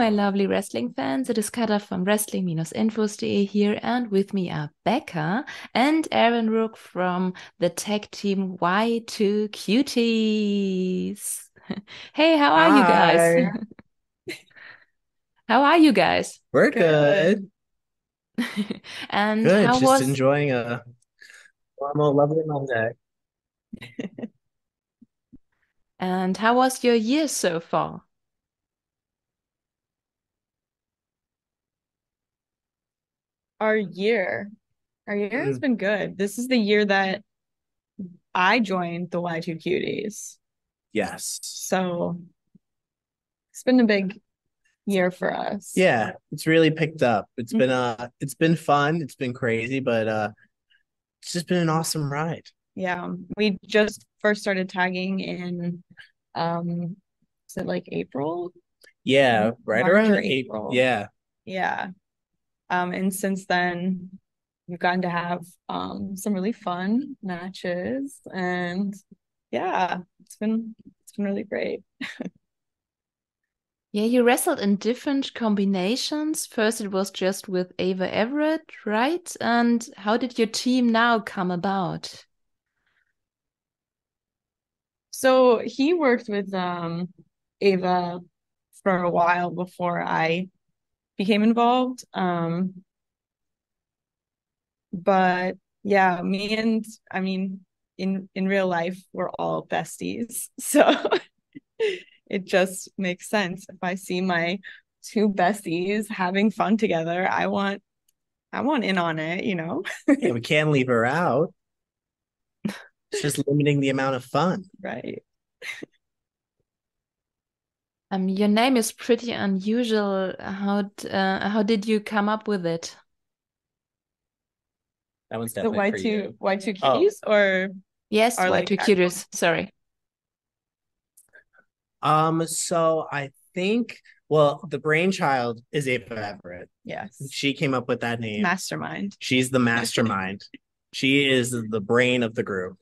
my lovely wrestling fans. It is Kata from wrestling-infos.de here, and with me are Becca and Aaron Rourke from the tag team Y2Kuties. Hey, how are you guys? Hi, How are you guys? we're good. And Good, how just was enjoying a normal, lovely Monday. and how was your year so far? Our year. Our year has Mm, been good. This is the year that I joined the Y2Kuties. yes. So it's been a big year for us. Yeah, it's really picked up. Mhm. It's been fun, it's been crazy, but it's just been an awesome ride. Yeah. We just first started tagging in is it like April? Yeah, right March around or eight. April. Yeah. Yeah. And since then we've gotten to have some really fun matches and yeah, it's been really great. Yeah, you wrestled in different combinations. First, it was just with Ava Everett, right? And how did your team now come about? So he worked with Ava for a while before I became involved. But yeah, me and I mean in real life we're all besties. So it just makes sense. If I see my two besties having fun together, I want in on it, you know? Yeah, we can't leave her out. It's just limiting the amount of fun. Right. Your name is pretty unusual. How did you come up with it? That one's The definitely for Y2 you. Y2 Oh, kitties or Yes, are like Y2 actual. Curious. Sorry. so I think, well, the brainchild is Ava Everett. Yes. She came up with that name. Mastermind. She's the mastermind. She is the brain of the group.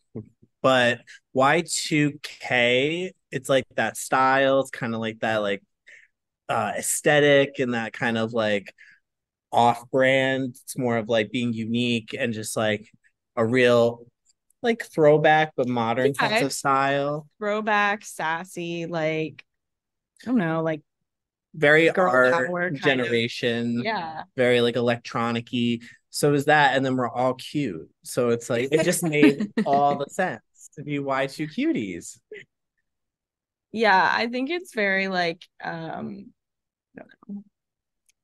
But Y2K, it's like that style. It's kind of like that, like aesthetic and that kind of like off brand. It's more of like being unique and just like a real like throwback, but modern sense Yeah, of style. throwback, sassy, like I don't know, like Very girl art power kind of. generation, Yeah. very like electronic-y. So is that, and then we're all cute. So it's like it just made all the sense to be Y2Kuties. Yeah, I think it's very like I don't know,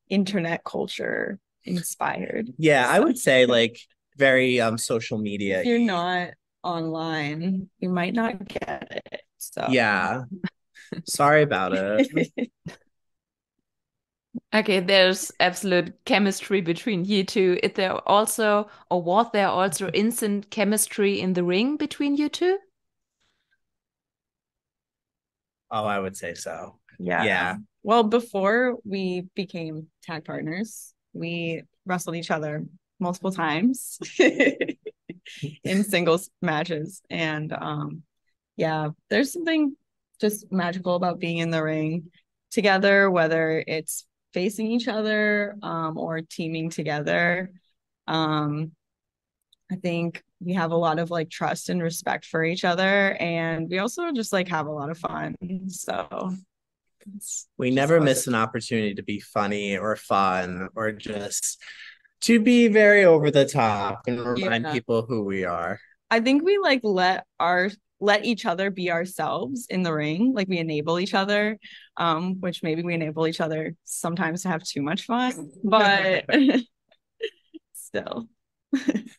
internet culture inspired. Yeah, I So would say like very social if media. you're not online, you might not get it. So Yeah, sorry about it. Okay, there's absolute chemistry between you two. Is there also, or was there also instant chemistry in the ring between you two? Oh, I would say so. yeah. Yeah. Well, before we became tag partners, we wrestled each other multiple times in singles matches. And yeah, there's something just magical about being in the ring together, whether it's facing each other or teaming together. Um, I think we have a lot of like trust and respect for each other, and we also just like have a lot of fun. So it's We just never how miss it an opportunity to be funny or fun or just to be very over the top and is. remind Yeah. people who we are. I think we like let each other be ourselves in the ring. Like we enable each other, which maybe we enable each other sometimes to have too much fun, but still.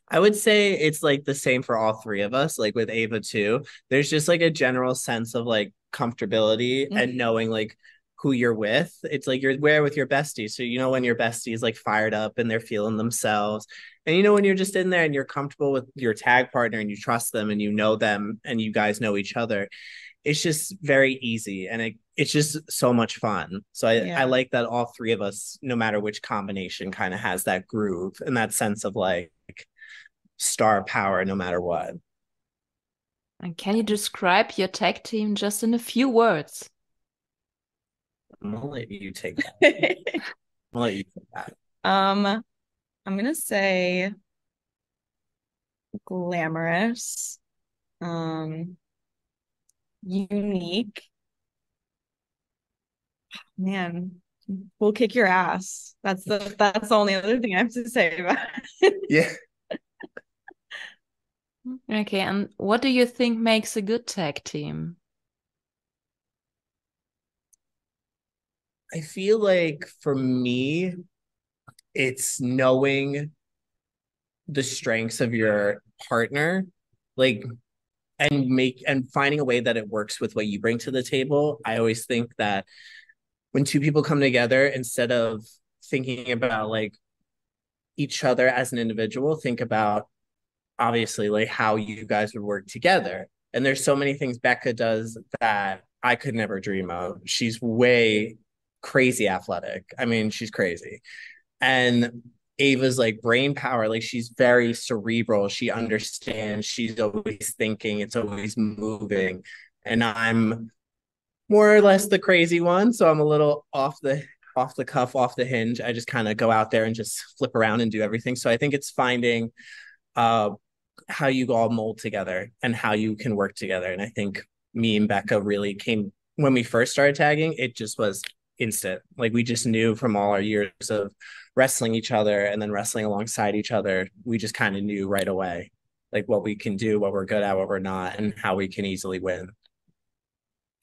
I would say it's like the same for all three of us, like with Ava too. There's just like a general sense of like comfortability and Mhm. knowing like who you're with. It's like you're there with your bestie. So you know when your bestie is like fired up and they're feeling themselves. And you know when you're just in there and you're comfortable with your tag partner and you trust them and you know them and you guys know each other. It's just very easy and it's just so much fun. So I Yeah. like that all three of us, no matter which combination, kind of has that groove and that sense of like star power no matter what. And can you describe your tag team just in a few words? I'm gonna let you take that. I'll let you take that. I'm gonna say glamorous, unique. Man, we'll kick your ass. That's the only other thing I have to say about it. Yeah. Okay, and what do you think makes a good tag team? I feel like for me, it's knowing the strengths of your partner, like, and finding a way that it works with what you bring to the table. I always think that when two people come together, instead of thinking about like each other as an individual, think about obviously like how you guys would work together. And there's so many things Becca does that I could never dream of. She's way crazy athletic. I mean, she's crazy. And Ava's like brain power, like she's very cerebral. She understands, she's always thinking, it's always moving. And I'm more or less the crazy one. So I'm a little off the cuff, off the hinge. I just kind of go out there and just flip around and do everything. So I think it's finding uh how you all mold together and how you can work together. And I think me and Becca really came when we first started tagging, it just was instant. Like we just knew from all our years of wrestling each other and then wrestling alongside each other, we just kind of knew right away like what we can do, what we're good at, what we're not, and how we can easily win.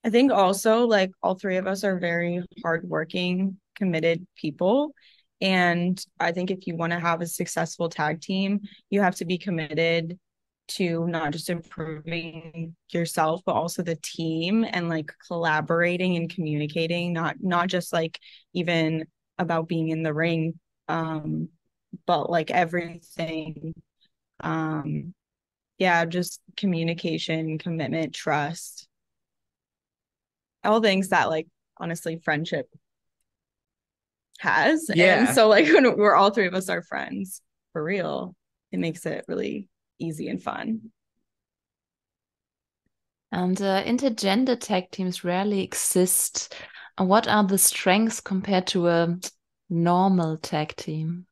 I think also like all three of us are very hardworking, committed people. And I think if you want to have a successful tag team, you have to be committed to not just improving yourself, but also the team and like collaborating and communicating, not just like even about being in the ring, but like everything. Yeah, just communication, commitment, trust, all things that like honestly friendship has. Yeah. And so like when we're all three of us are friends for real, it makes it really easy and fun. And intergender tag teams rarely exist. What are the strengths compared to a normal tag team?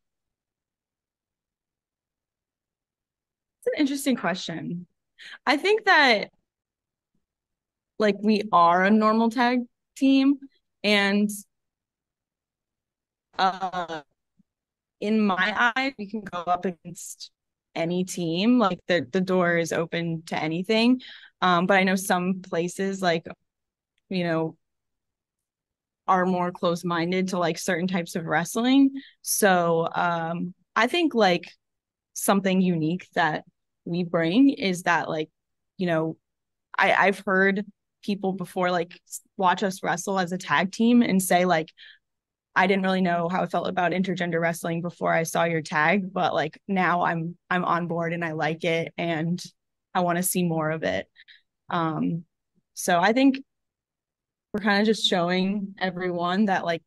It's an interesting question. I think that like we are a normal tag team, and in my eyes we can go up against any team. Like the door is open to anything. But I know some places like, you know, are more close-minded to like certain types of wrestling. So I think like something unique that we bring is that like, you know, I've heard people before like watch us wrestle as a tag team and say like, I didn't really know how I felt about intergender wrestling before I saw your tag, but like now I'm on board and I like it and I want to see more of it. So I think we're kind of just showing everyone that like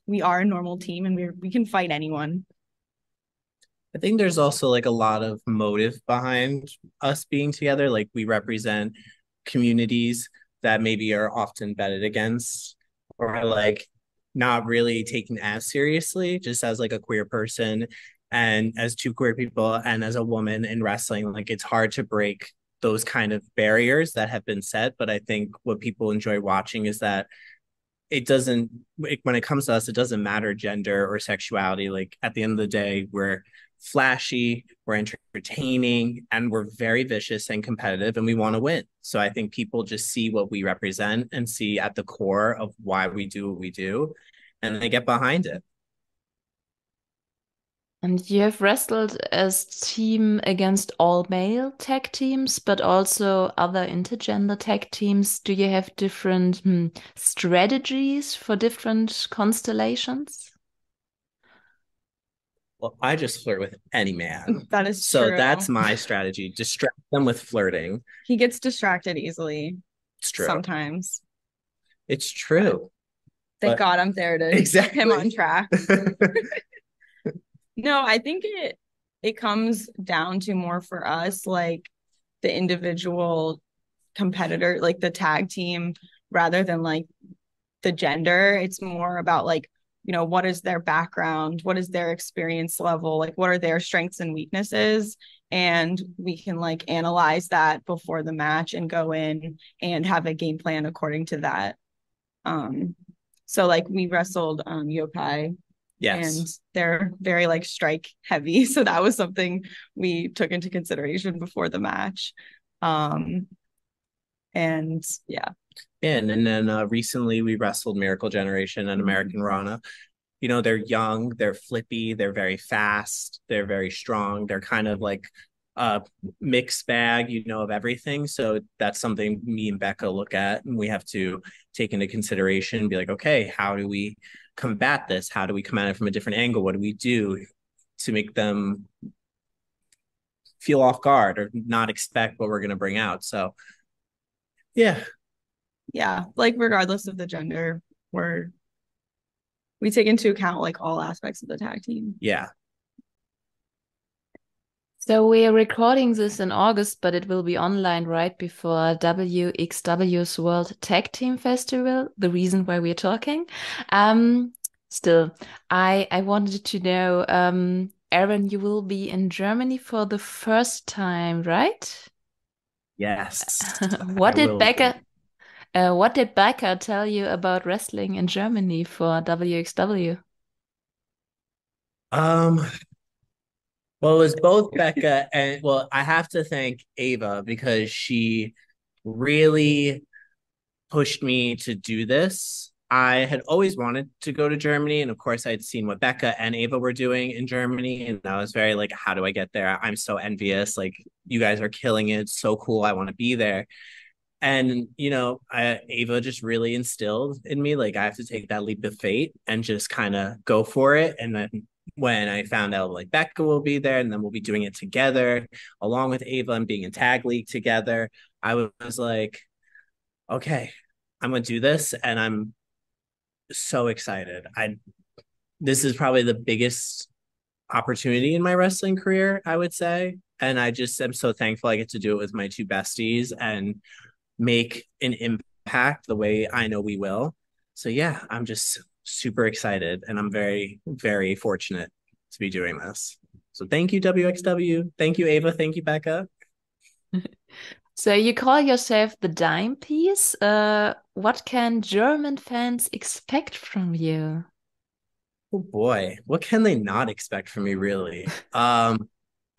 we are a normal team and we can fight anyone. I think there's also like a lot of motive behind us being together. Like we represent communities that maybe are often betted against or like not really taken as seriously, just as like a queer person and as two queer people and as a woman in wrestling. Like it's hard to break those kind of barriers that have been set. But I think what people enjoy watching is that it doesn't, when it comes to us, it doesn't matter gender or sexuality. Like at the end of the day, we're flashy, we're entertaining, and we're very vicious and competitive, and we want to win. So I think people just see what we represent and see at the core of why we do what we do, and they get behind it. And you have wrestled as team against all male tag teams, but also other intergender tag teams. Do you have different strategies for different constellations? Well, I just flirt with any man. That is so true. that's my strategy. Distract them with flirting. He gets distracted easily. It's true. Sometimes. It's true. Thank God I'm there to keep him on track. No, I think it comes down to more for us, like the individual competitor, like the tag team, rather than like the gender. It's more about like, what is their background? What is their experience level? Like, what are their strengths and weaknesses? And we can like analyze that before the match and go in and have a game plan according to that. So like we wrestled yokai. Yes. And they're very like strike heavy. So that was something we took into consideration before the match. And yeah. And then recently we wrestled Miracle Generation and American Rana. They're young, they're flippy, they're very fast, they're very strong. They're kind of like a mixed bag, of everything. So that's something me and Becca look at, and we have to take into consideration and be like, okay, how do we combat this? How do we come at it from a different angle? What do we do to make them feel off guard or not expect what we're going to bring out? So yeah, like regardless of the gender, we take into account like all aspects of the tag team. Yeah. So we are recording this in August, but it will be online right before WXW's World Tag Team Festival, the reason why we're talking. Still, I wanted to know, Aaron, you will be in Germany for the first time, right? Yes. What did Becca tell you about wrestling in Germany for WXW? Well, it was both Becca and, well, I have to thank Ava because she really pushed me to do this. I had always wanted to go to Germany, and of course, I'd seen what Becca and Ava were doing in Germany, and I was very like, how do I get there? I'm so envious. Like, you guys are killing it. It's so cool. I want to be there. And Ava just really instilled in me like I have to take that leap of faith and just kind of go for it. And then when I found out like Becca will be there and then we'll be doing it together along with Ava and being in tag league together, I was like, okay, I'm gonna do this, and I'm so excited. This is probably the biggest opportunity in my wrestling career, I would say. And I just am so thankful I get to do it with my two besties and make an impact the way I know we will. So yeah, I'm just super excited, and I'm very, very fortunate to be doing this. So thank you, WXW. Thank you, Ava. Thank you, Becca. So you call yourself the dime piece. What can German fans expect from you? Oh boy, what can they not expect from me, really? I'm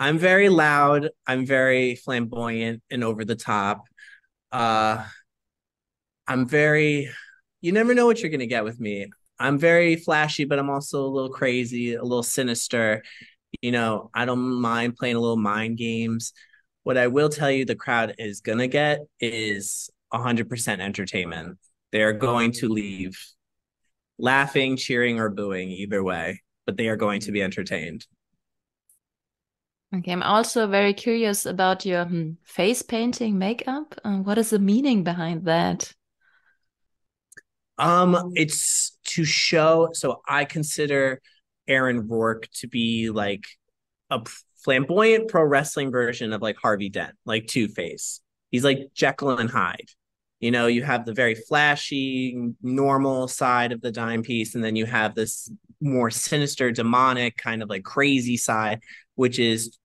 very loud. I'm very flamboyant and over the top. Uh, you never know what you're gonna get with me. I'm very flashy, but I'm also a little crazy, a little sinister. I don't mind playing a little mind games. What I will tell you the crowd is gonna get is 100% entertainment. They're going to leave laughing, cheering, or booing, either way, but they are going to be entertained. Okay, I'm also very curious about your face painting makeup. What is the meaning behind that? It's to show. So I consider Aaron Rourke to be like a flamboyant pro wrestling version of like Harvey Dent, like Two-Face. He's like Jekyll and Hyde. You have the very flashy, normal side of the dime piece, and then you have this more sinister, demonic, kind of like crazy side, which is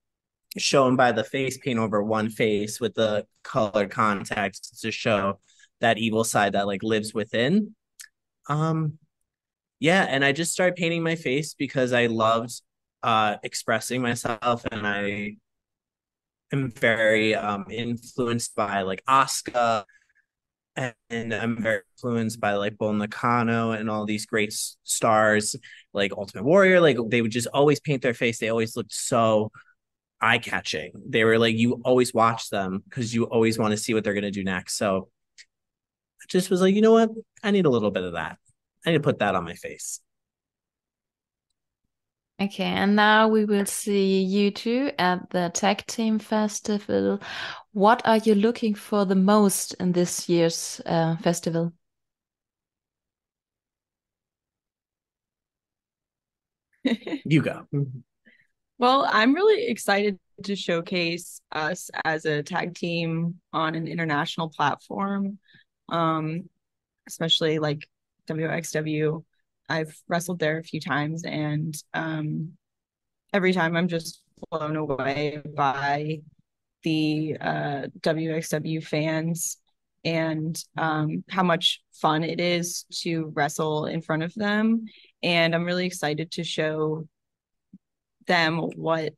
shown by the face paint over one face with the colored context to show that evil side that like lives within. Yeah, and I just started painting my face because I loved expressing myself, and I am very influenced by like Asuka, and I'm very influenced by like Bull Nakano and all these great stars like Ultimate Warrior. Like, they would just always paint their face. They always looked so eye-catching. They were like, you always watch them because you always want to see what they're going to do next. So I just was like, you know what? I need a little bit of that. I need to put that on my face. Okay, and now we will see you two at the Tag Team Festival. What are you looking for the most in this year's festival? You go. Well, I'm really excited to showcase us as a tag team on an international platform, especially like WXW. I've wrestled there a few times, and every time I'm just blown away by the WXW fans and how much fun it is to wrestle in front of them. And I'm really excited to show them what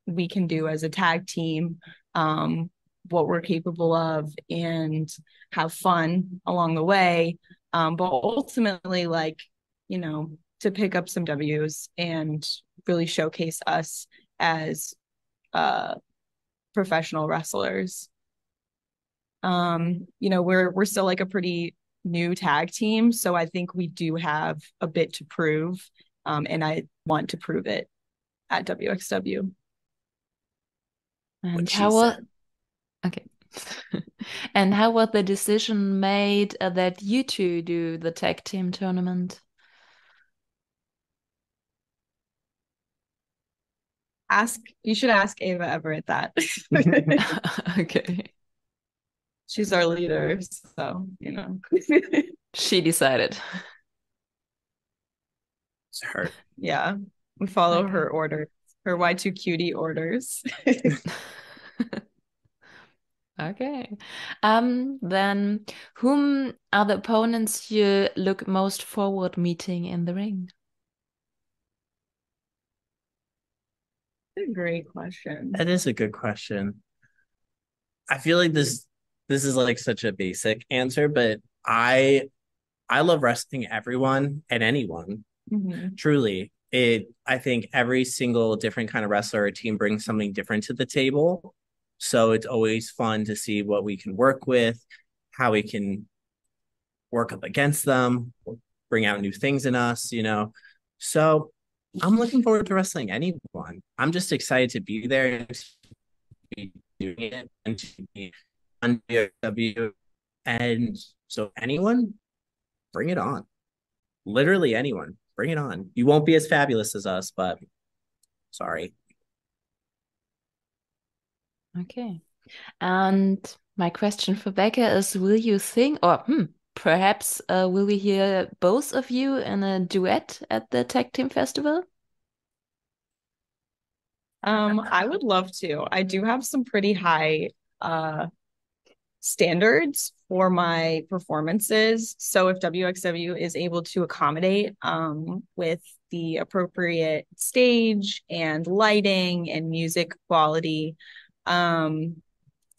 we can do as a tag team, what we're capable of, and have fun along the way. But ultimately, like, you know, to pick up some W's and really showcase us as professional wrestlers. You know, we're still like a pretty new tag team, so I think we do have a bit to prove, and I want to prove it at WXW. And how was okay? And how was the decision made that you two do the tag team tournament? You should ask Ava Everett that. Okay. She's our leader, so you know. She decided. It's her. Yeah, we follow Okay. her orders, her Y2Kutie orders. Okay. Then whom are the opponents you look most forward meeting in the ring? A great question. That is a good question. I feel like this is like such a basic answer, but I love wrestling everyone and anyone. Mm-hmm. Truly. I think every single different kind of wrestler or team brings something different to the table. So it's always fun to see what we can work with, how we can work up against them, bring out new things in us, you know. So I'm looking forward to wrestling anyone. I'm just excited to be there and to be doing it and to be on W. And so anyone, bring it on. Literally anyone, bring it on. You won't be as fabulous as us, but sorry. Okay. And my question for Becca is, will you sing, or perhaps will we hear both of you in a duet at the Tag Team Festival? I would love to. I do have some pretty high standards for my performances. So if WXW is able to accommodate with the appropriate stage and lighting and music quality, and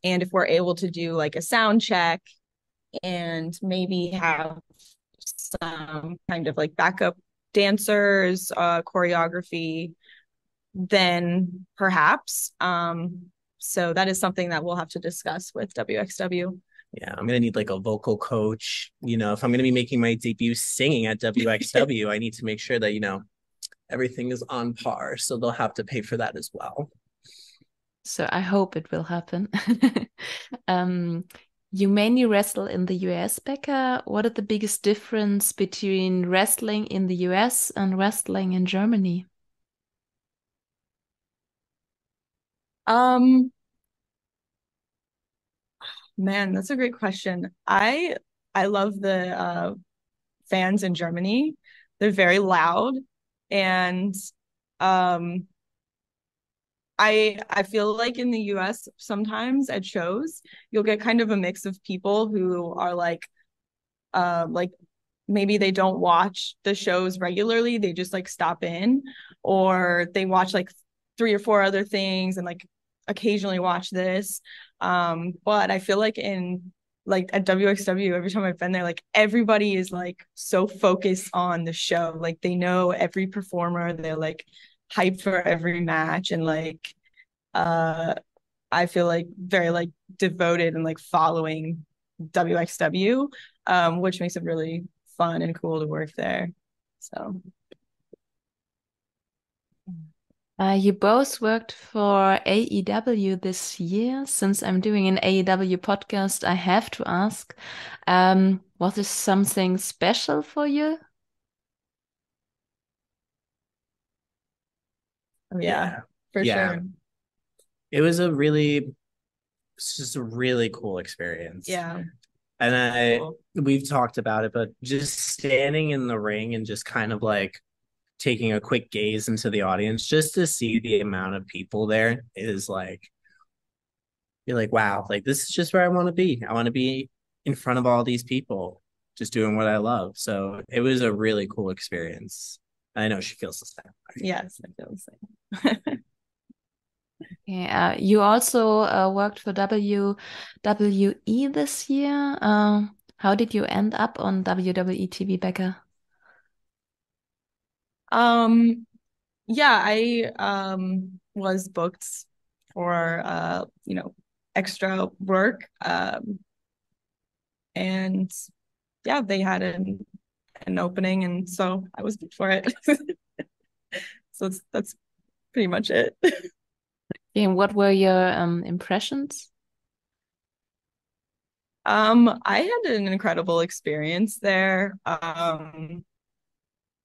if we're able to do like a sound check and maybe have some kind of like backup dancers, choreography, then perhaps. So that is something that we'll have to discuss with WXW. Yeah, I'm gonna need like a vocal coach. You know, if I'm gonna be making my debut singing at WXW, I need to make sure that, you know, everything is on par. So they'll have to pay for that as well. So I hope it will happen. You mainly wrestle in the US, Becca. What is the biggest difference between wrestling in the US and wrestling in Germany? Man, that's a great question. I love the fans in Germany. They're very loud, and um I feel like in the US sometimes at shows you'll get kind of a mix of people who are like maybe they don't watch the shows regularly, they just like stop in, or they watch like 3 or 4 other things and like occasionally watch this. But I feel like in like at WXW, every time I've been there, like everybody is like so focused on the show. Like they know every performer, they're like hyped for every match, and like uh I feel like very like devoted and like following WXW, which makes it really fun and cool to work there. So You both worked for AEW this year. Since I'm doing an AEW podcast, I have to ask, was this something special for you? yeah, for Yeah. sure. It's just a really cool experience. Yeah. And we've talked about it, but just standing in the ring and just kind of like taking a quick gaze into the audience just to see the amount of people there is like, you're like, wow, like this is just where I want to be. I want to be in front of all these people, just doing what I love. So it was a really cool experience. I know she feels the same. Yes, I feel the same. Yeah, you also worked for WWE this year. How did you end up on WWE TV, Becca? Yeah, I was booked for extra work. And yeah, they had an opening, and so I was booked for it. So that's pretty much it. And what were your impressions? I had an incredible experience there.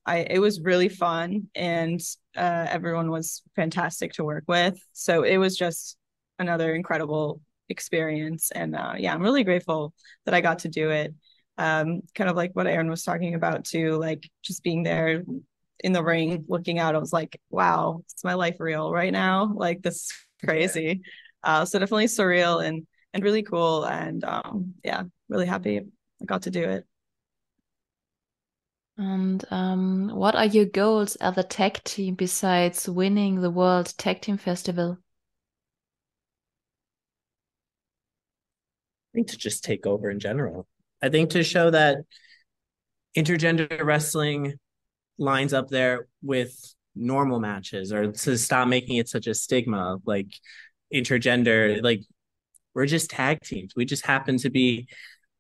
It was really fun, and everyone was fantastic to work with. So it was just another incredible experience. And yeah, I'm really grateful that I got to do it. Kind of like what Aaron was talking about too, like just being there in the ring, looking out, I was like, wow, it's my life real right now. Like this is crazy. So definitely surreal and really cool. And yeah, really happy I got to do it. And what are your goals as a tag team besides winning the World Tag Team Festival? I think to just take over in general. I think to show that intergender wrestling lines up there with normal matches, or to stop making it such a stigma, like intergender, like we're just tag teams. We just happen to be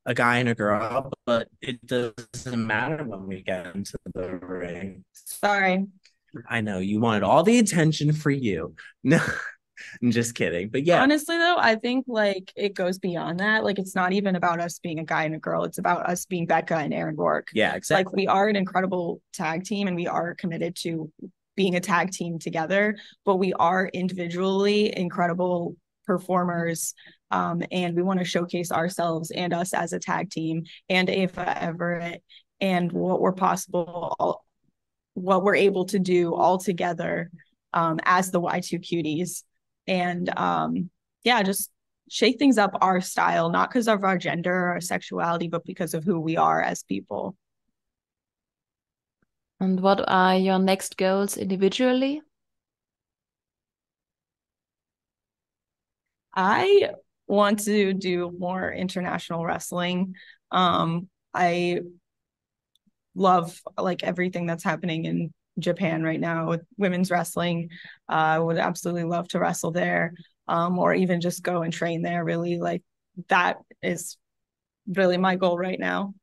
a guy and a girl, but it doesn't matter when we get into the ring. Sorry. I know you wanted all the attention for you. No, I'm just kidding. But yeah. Honestly, though, I think like it goes beyond that. Like it's not even about us being a guy and a girl. It's about us being Becca and Aaron Rourke. Yeah, exactly. Like we are an incredible tag team, and we are committed to being a tag team together, but we are individually incredible performers. And we want to showcase ourselves and us as a tag team, and Ava Everett, and what we're able to do all together as the Y2Kuties. And yeah, just shake things up our style, not because of our gender or our sexuality, but because of who we are as people. And what are your next goals individually? I want to do more international wrestling. I love like everything that's happening in Japan right now with women's wrestling. I would absolutely love to wrestle there, or even just go and train there. Really, like that is really my goal right now.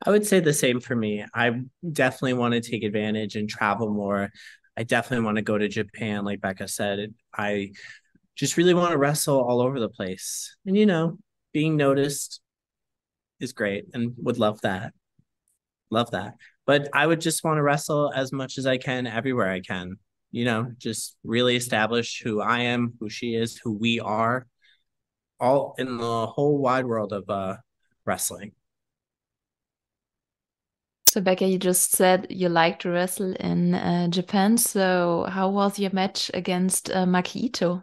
I would say the same for me. I definitely want to take advantage and travel more. I definitely want to go to Japan, like Becca said. I just really want to wrestle all over the place. And, you know, being noticed is great and would love that. Love that. But I would just want to wrestle as much as I can everywhere I can. You know, just really establish who I am, who she is, who we are, all in the whole wide world of wrestling. So, Becca, you just said you like to wrestle in Japan. So, how was your match against Makito?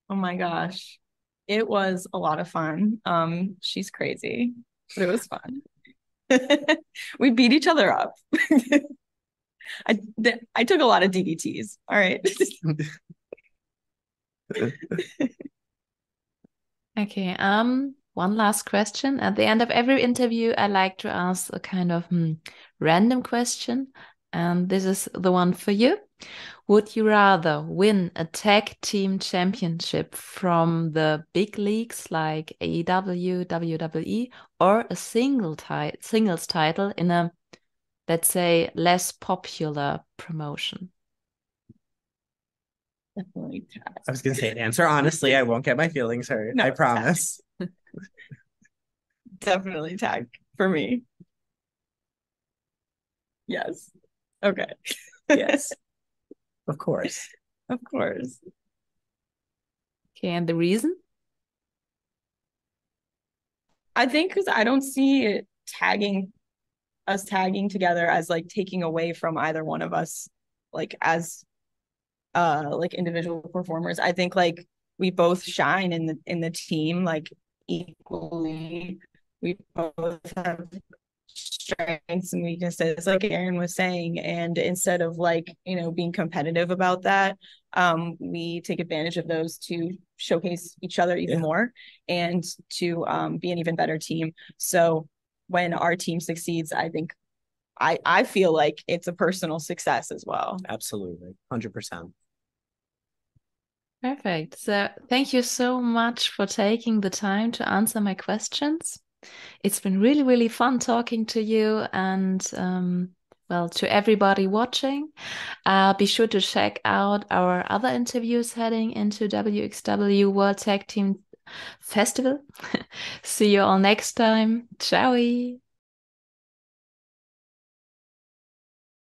Oh my gosh. It was a lot of fun. She's crazy, but it was fun. We beat each other up. I took a lot of DDTs. All right. Okay. One last question. At the end of every interview, I like to ask a kind of random question, and this is the one for you. Would you rather win a tag team championship from the big leagues like AEW, WWE, or a singles title in a, let's say, less popular promotion? Definitely tag. I was going to say, answer honestly. I won't get my feelings hurt. No, I promise. Definitely tag for me. Yes. Okay. Yes. Of course. Of course. Okay, and the reason? I think because I don't see us tagging together as like taking away from either one of us, like as like individual performers. I think like we both shine in the team like equally. We both have strengths and weaknesses, like Aaron was saying. And instead of like, being competitive about that, we take advantage of those to showcase each other even more and to be an even better team. So when our team succeeds, I think I feel like it's a personal success as well. Absolutely. 100%. Perfect. So thank you so much for taking the time to answer my questions. It's been really, really fun talking to you, and well, to everybody watching, be sure to check out our other interviews heading into WXW World Tag Team Festival. See you all next time. Ciao.